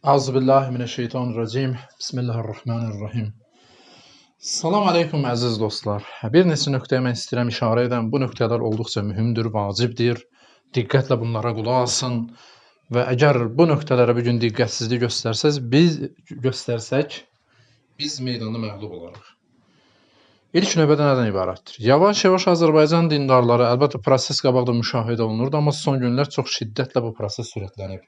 Euzubillahimineşşeytanirracim. Bismillahirrahmanirrahim. Salam aleykum əziz dostlar. Bir neçə nöqtəyə mən istəyirəm işarə edəm. Bu nöqtələr olduqca mühümdür, vacibdir. Diqqətlə bunlara qulaq asın və əgər bu nöqtələrə bu gün diqqətsizlik göstərsək, biz meydanda məğlub olarıq. İlk növbədə nədən ibarətdir? Yavaş-yavaş Azərbaycan dindarları, əlbəttə proses qabaqda müşahidə olunurdu, amma son günlər çox şiddətlə bu proses sürətlənib.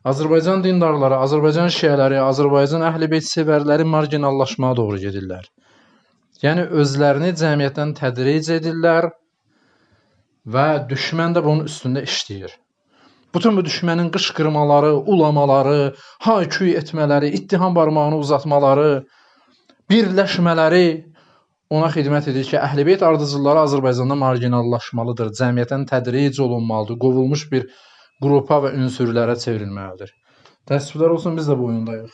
Azərbaycan dindarları, Azərbaycan şiələri, Azərbaycan əhl-i-beyt sevərləri marginallaşmaya doğru gedirlər. Yəni özlərini cəmiyyətdən tədric edirlər və düşmən də bunun üstündə işləyir. Bütün bu düşmənin qışqırmaları, ulamaları, hay-küy etmələri, ittiham barmağını uzatmaları, birləşmələri ona xidmət edir ki, əhl-i-beyt ardıcılları Azərbaycanda marginallaşmalıdır, cəmiyyətdən tədric olunmalıdır, qovulmuş bir qrupa və ünsürlərə çevrilməlidir. Təəssüflər olsun, biz də bu oyundayıq.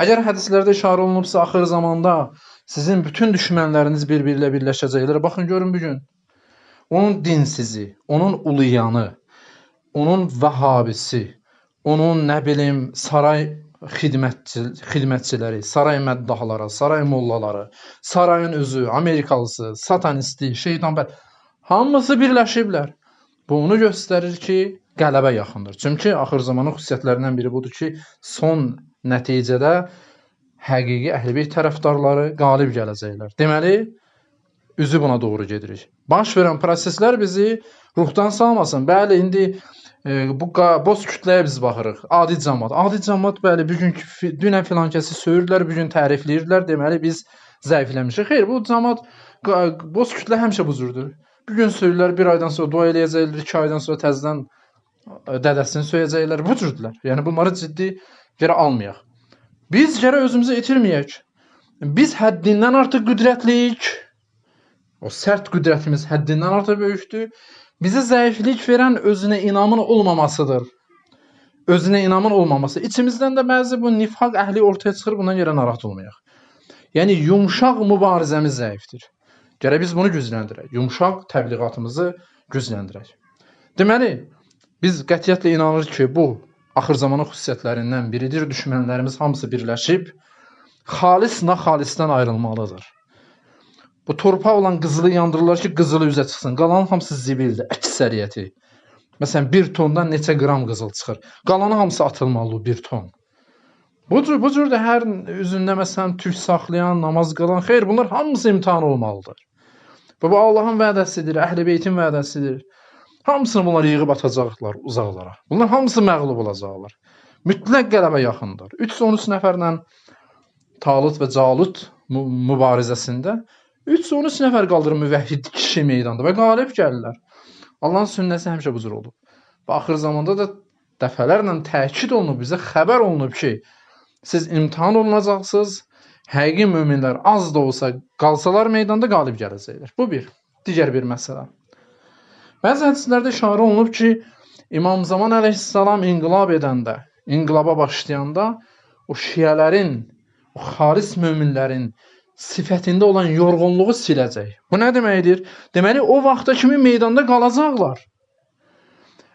Əgər hədislərdə işarə olunubsa, axır zamanda sizin bütün düşmənləriniz bir-biri ilə birləşəcəklər. Baxın, görün bugün. Onun dinsizi, onun uluyanı, onun vəhabisi, onun nə bilim saray xidmətçiləri, saray məddahları, saray mollaları, sarayın özü, Amerikalısı, satanisti, şeytanpərəst, hamısı birləşiblər. Bu onu göstərir ki, qələbə yaxındır. Çünki axır zamanın xüsusiyyətlərindən biri budur ki, son nəticədə həqiqi əhl-i-beyt tərəfdarları qalib gələcəklər. Deməli, üzü buna doğru gedirik. Baş verən proseslər bizi ruhdan salmasın. Bəli, indi bu boz kütləyə biz baxırıq. Adi cəmaət, bəli, dünən filan kəsi söyürlər, bugün tərifləyirdilər. Deməli, biz zəifləmişik. Xeyr, bu cəmaət, boz kütlə həmişə bu cürdür. Bugün söylürlər, bir aydan sonra dua eləyəcəklər, 2 aydan sonra təzədən dədəsini söyləyəcəklər. Bu cürdürlər. Yəni bunları ciddi yerə almayaq. Biz gərək özümüzü itirməyək. Biz həddindən artıq qüdrətliyik. O sərt qüdrətimiz həddindən artıq böyükdür. Bizə zəiflik verən özünə inamın olmamasıdır. Özünə inamın olmaması. İçimizdən də bəzi bu nifaq əhli ortaya çıxır, bundan yerə narahat olmayaq. Yəni yumşaq mübarizəmiz zəifdir. Gərək biz bunu gücləndirək. Yumşaq təbliğatımızı gücləndirək. Deməli, biz qətiyyətlə inanırıq ki, bu axır zamanın xüsusiyyətlərindən biridir. Düşmənlərimiz hamısı birləşib, xalis naxalisdən ayrılmalıdır. Bu torpaq olan qızılı yandırırlar ki, qızılı üzə çıxsın. Qalanın hamısı zibildir, əksəriyyəti. Məsələn, 1 tondan neçə qram qızıl çıxır. Qalanı hamısı atılmalı 1 ton. Bu cür də hər üzündə məsələn türk saxlayan, namaz qılan, xeyr, bunlar hamısı imtihan olmalıdır. Bu Allahın vədəsidir, əhl-i-beytin vədəsidir. Hamısını bunlar yığıb atacaqlar uzaqlara. Bunlar hamısı məğlub olacaqlar. Mütləq qələbə yaxındır. 313 nəfərlə Talut və Calut mübarizəsində 313 nəfər qaldırır müvəhhid kişi meydanda və qalib gəlirlər. Allahın sünnəsi həmişə bu cür olub. Və axır zamanda da dəfələrlə təkid olunub, bizə xəbər olunub ki, siz imtihan olunacaqsınız, həqiqi möminlər az da olsa qalsalar meydanda qalib gələcəklər. Bu bir. Digər bir məsələ. Bəzi hədislərdə işarə olunub ki, İmam Zaman əleyhissalam inqilab edəndə, inqilaba başlayanda o şiələrin, o xalis möminlərin sifətində olan yorğunluğu siləcək. Bu nə deməkdir? Deməli, o vaxta kimi meydanda qalacaqlar.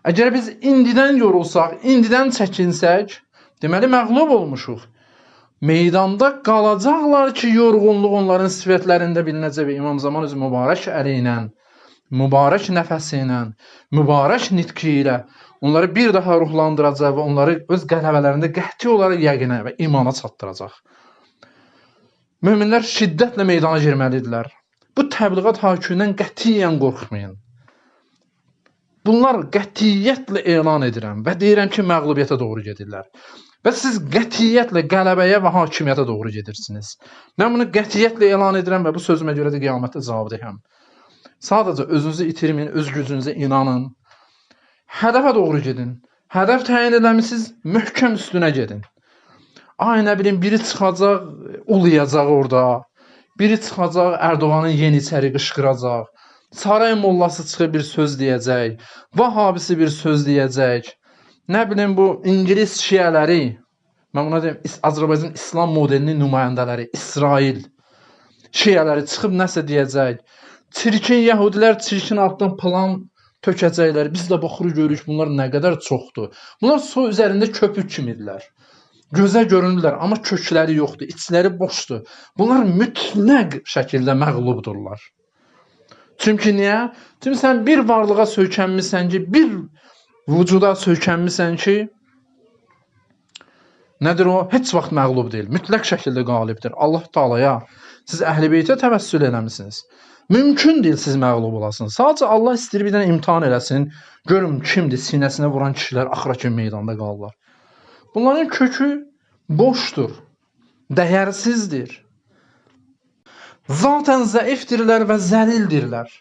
Əgər biz indidən yorulsaq, indidən çəkinsək, deməli, məğlub olmuşuq. Meydanda qalacaqlar ki, yorğunluq onların sifətlərində bilinəcək və İmam Zaman öz mübarək əli ilə, mübarək nəfəsi ilə, mübarək nitqi ilə onları bir daha ruhlandıracaq və onları öz qələbələrində qəti olaraq yəqinə və imana çatdıracaq. Möminlər şiddətlə meydana girməlidirlər. Bu təbliğat hakimindən qətiyyən qorxmayın. Bunlar qətiyyətlə elan edirəm və deyirəm ki, məğlubiyyətə doğru gedirlər. Və siz qətiyyətlə qələbəyə və hakimiyyətə doğru gedirsiniz. Mən bunu qətiyyətlə elan edirəm və bu sözümə görə də qiyamətdə cavabdehəm. Sadəcə özünüzü itirməyin, öz gücünüzə inanın. Hədəfə doğru gedin. Hədəf təyin edəmisiniz, möhkəm üstünə gedin. Ay nə bilim, biri çıxacaq, uluyacaq orada. Biri çıxacaq, Ərdoğanın yeniçəri qışqıracaq. Saray mollası çıxıb bir söz deyəcək. Vahabisi bir söz deyəcək. Nə bilim, bu İngilis şiələri, mən buna deyim, Azərbaycan İslam modelinin nümayəndələri, İsrail şiələri çıxıb nəsə deyəcək. Çirkin yəhudilər çirkin altdan plan tökəcəklər. Biz də baxırıq görürük bunlar nə qədər çoxdur. Bunlar su üzərində köpük kimidirlər. Gözə görünürlər, amma kökləri yoxdur, içləri boşdur. Bunlar mütləq şəkildə məğlubdurlar. Çünki niyə? Çünki sən bir varlığa söykənmisən ki, bir vücuda söykənmisən ki, nədir o? Heç vaxt məğlub deyil. Mütləq şəkildə qalibdir. Allah Taalaya siz Əhl-i Beytə təvəssül eləmisiniz. Mümkün deyil siz məğlub olasınız. Sadəcə Allah istəyir bir dənə imtahan eləsin. Görün kimdir sinəsinə vuran kişilər axıra kimi meydanda qalırlar. Bunların kökü boşdur, dəyərsizdir. Zaten zəifdirlər və zəlildirlər.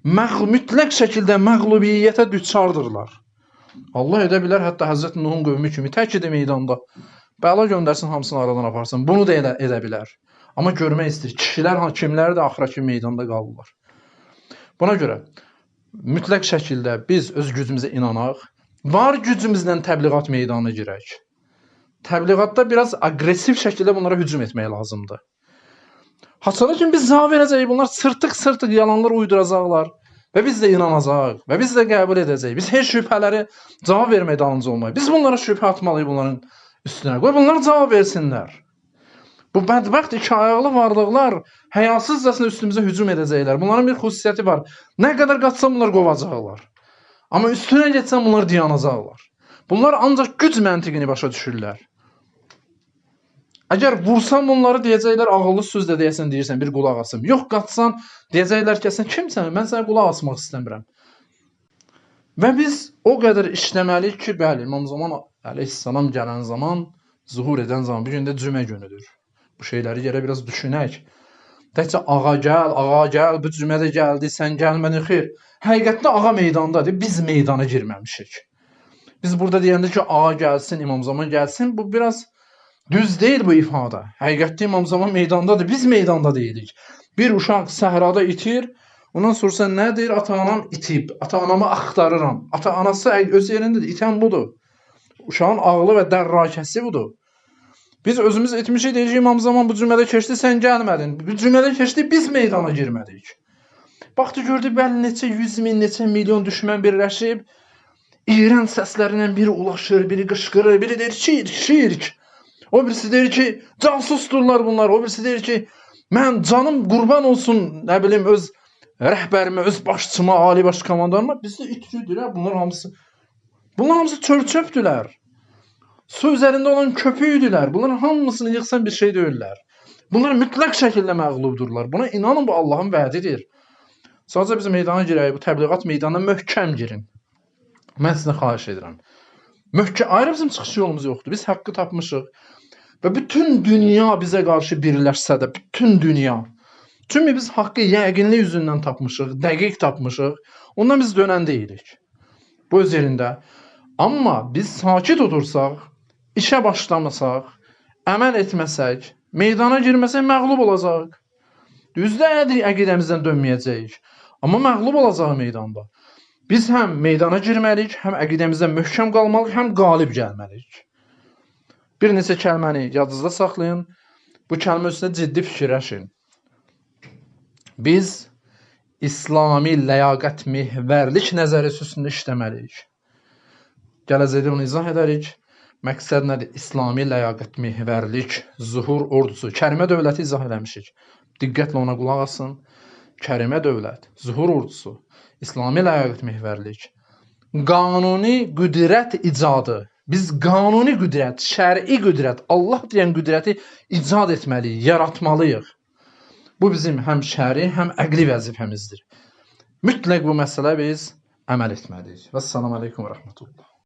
Mütləq şəkildə məğlubiyyətə düçardırlar. Allah edə bilər, hətta Həzrət Nuhun qövmü kimi tək idi meydanda. Bəla göndərsin, hamısını aradan aparsın. Bunu da edə bilər. Amma görmək istəyir. Kişilər, kimlər də axıra kimi meydanda qalırlar. Buna görə mütləq şəkildə biz öz gücümüzə inanaq, var gücümüzlə təbliğat meydanına girək. Təbliğatda biraz aqressiv şəkildə bunlara hücum etmək lazımdır. Haçana kimi biz cavab verəcəyik, bunlar sırtıq yalanlar uyduracaqlar və biz də inanacaq və biz də qəbul edəcəyik. Biz heç şübhələri cavab vermək dalınca olmayıq. Biz bunlara şübhə atmalıyıq bunların üstünə. Qoy bunlar cavab versinlər. Bu bədbəxt iki ayaqlı varlıqlar həyasızcasına üstümüzə hücum edəcəklər. Bunların bir xüsusiyyəti var. Nə qədər qaçsa bunlar qovacaqlar. Amma üstünə getsən bunlar dayanacaqlar. Bunlar ancaq güc məntiqini başa düşürlər. Əgər vursan bunları deyəcəklər, ağıllı söz də deyəsən deyirsən, bir qulaq asım. Yox, qaçsan deyəcəklər ki, sən kimsən? Mən sənə qulaq asmaq istəmirəm. Və biz o qədər işləməliyik ki, bəli, İmam Zaman əleyhissalam gələn zaman, zuhur edən zaman, bir gün də cümə günüdür. Bu şeyləri yerə biraz düşünək. Təkcə ağa gəl, bu cümə də gəldi, sən gəlmədin, xeyr. Həqiqətdə ağa meydandadır, biz meydana girməmişik. Biz burada deyəndə ki, ağa gəlsin, İmam Zaman gəlsin, bu biraz düz deyil bu ifadə. Həqiqətdə İmam Zaman meydandadır, biz meydanda deyilik. Bir uşaq səhrada itir, ondan sorsa nə deyir? Ata-anam itib, ata-anamı axtarıram. Ata-anası öz yerindədir, itən budur. Uşağın ağlı və dərrakəsi budur. Biz özümüz etmişik, deyəcək İmam Zaman bu cümlədə keçdi, sən gəlmədin. Bu cümlədə keçdi, biz meydana girmədik. Baxdı, gördü, bəli, neçə 100 min, neçə milyon düşmən birləşib, İran səslərindən biri ulaşır, biri qışqırır, biri deyir şirk, şirk. O birisi deyir ki, casusdurlar bunlar. O birisi deyir ki, mən canım qurban olsun, nə bilim, öz rəhbərimə, öz başçıma, ali baş komandanıma. Bizdə itirdir, bunlar hamısı. Bunlar hamısı çöp-çöpdülər. Su üzərində olan köpüydülər. Bunların hamısını yıxsan bir şey deyirlər. Bunlar mütləq şəkildə məğlubdurlar. Buna inanın, bu Allahın vədidir. Sadəcə biz meydana girək, bu təbliğat meydanına möhkəm girin. Mən sizə xahiş edirəm. Ayrı bizim çıxış yolumuz yoxdur. Biz haqqı tapmışıq. Və bütün dünya bizə qarşı birləşsə də, bütün dünya. Çünki biz haqqı yəqinlik üzündən tapmışıq, dəqiq tapmışıq. Ondan biz dönən deyilik. Bu öz yerində. Amma biz sakit otursaq, işə başlamasaq, əməl etməsək, meydana girməsək məğlub olacaq. Düzdür, əqidəmizdən dönməyəcəyik. Amma məğlub olacaq meydanda. Biz həm meydana girməliyik, həm əqidəmizdən möhkəm qalmalıyıq, həm qalib gəlməliyik. Bir neçə kəlməni yadınızda saxlayın. Bu kəlmə üstündə ciddi fikirləşin. Biz İslami ləyaqət məhvərlik nəzəriyyəsi üstündə işləməliyik. Gələcəkdə onu izah edərik. Məqsəd nədir? İslami ləyaqət məhvərlik, zuhur ordusu. Kərimə dövləti izah eləmişik. Diqqətlə ona qulaq asın. Kərimə dövlət, zuhur ordusu, İslami ləyaqət məhvərlik, qanuni qüdrət icadı. Biz qanuni qüdrət, şəri qüdrət, Allah deyən qüdrəti icad etməliyik, yaratmalıyıq. Bu bizim həm şəri, həm əqli vəzifəmizdir. Mütləq bu məsələ biz əməl etməliyik. Vəssalamu aleykum və rəhmətullah.